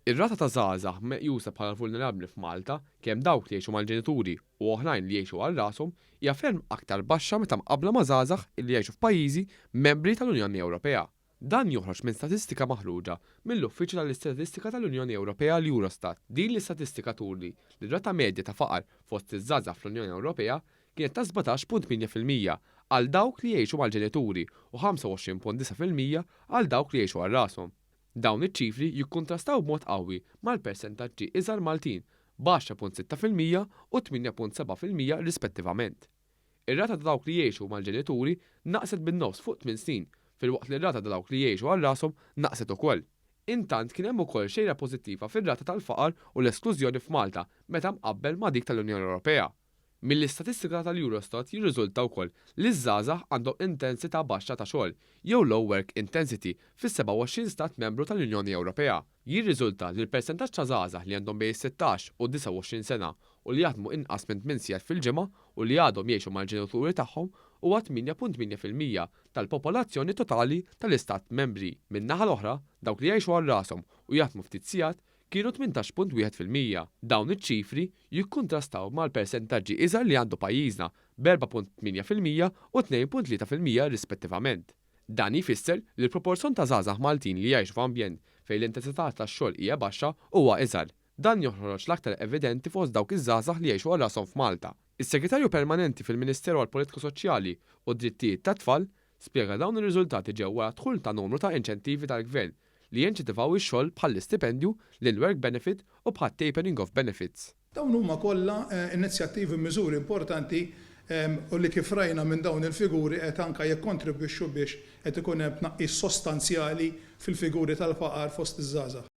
Ir-rata ta' żgħażagħ meqjusa bħala vulnerabbli f'Malta kemm dawk li jgħixu mal-ġenituri u oħrajn li jgħixu għal rashom hija ferm aktar baxxa meta mqabbla ma' żgħażagħ li jgħixu f'pajjiżi membri tal-Unjoni Ewropea. Dan joħroġ minn statistika maħruġa mill-Uffiċċju tal-Istatistika tal-Unjoni Ewropea l-Eurostat. Din l-istatistika turi li r-rata medja ta' faqar fost iż-żgħażagħ fl-Unjoni Ewropea kienet ta' 17.8% għal dawk li jgħixu mal-ġenituri u 25.9% għal dawk li jgħixu għal rashom. Dawn iċ-ċifri jikkuntrastaw b'mod qawwi mal-persentaġġi iżgħar Maltin b'10.6% u 8.7% rispettivament. Ir-rata ta' dawk li jgħixu mal-ġenituri naqset bin-nofs fuq 8 snin, filwaqt li r-rata ta' dawk li jgħixu għal rashom naqset ukoll. Intant kien hemm ukoll xejra pożittiva fir-rata tal-faqar u l-esklużjoni f'Malta meta mqabbel ma' dik tal-Unjoni Ewropea. Mill-istatistika tal-Eurostat jirriżulta wkoll li ż-żgħażagħ għandhom intensità baxxa ta' xogħol jew low work intensity fis-27 stat membru tal-Unjoni Ewropea. Jirriżulta li l-persentaġġ ta' żgħażagħ li għandhom bejn 16 u 29 sena u li jaħdmu inqas minn 8 sigħat fil-ġimgħa u li għadhom jgħixu mal-ġenituri tagħhom huwa 8.8% tal-popolazzjoni totali tal-istat membri. Min-naħa l-oħra, dawk li jgħixu għal rashom u jaħdmu ftit sigħat kienu 18.1%. Dawn iċ-ċifri jikkuntrastaw mal-persentaġġi iżgħar li għandu pajjiżna b'4.8% u 2.3% rispettivament. Dan jfisser li l-proporzjon ta' żgħażagħ Maltin li jgħixu f'ambjent fejn l-intensità tax-xogħol hija baxxa huwa iżgħar. Dan joħroġ l-aktar evidenti fost dawk iż-żgħażagħ li jgħixu għal rashom f'Malta. Is-Segretarju Permanenti fil-Ministeru għall-Politika Soċjali u d-Drittijiet tat-Tfal spjega dawn ir-riżultati ġew wara dħul ta' numru ta' inċentivi tal-Gvern li jinċentivaw ix-xogħol bħall-istipendju lil-work benefit u bħat-tapering of benefits. Dawn huma kollha inizjattivi miżuri importanti u li kif rajna minn dawn il-figuri qed anke jikkontribwixxu biex qed ikun hemm tnaqqis sostanzjali fil-figuri tal-faqar fost iż-żgħażagħ.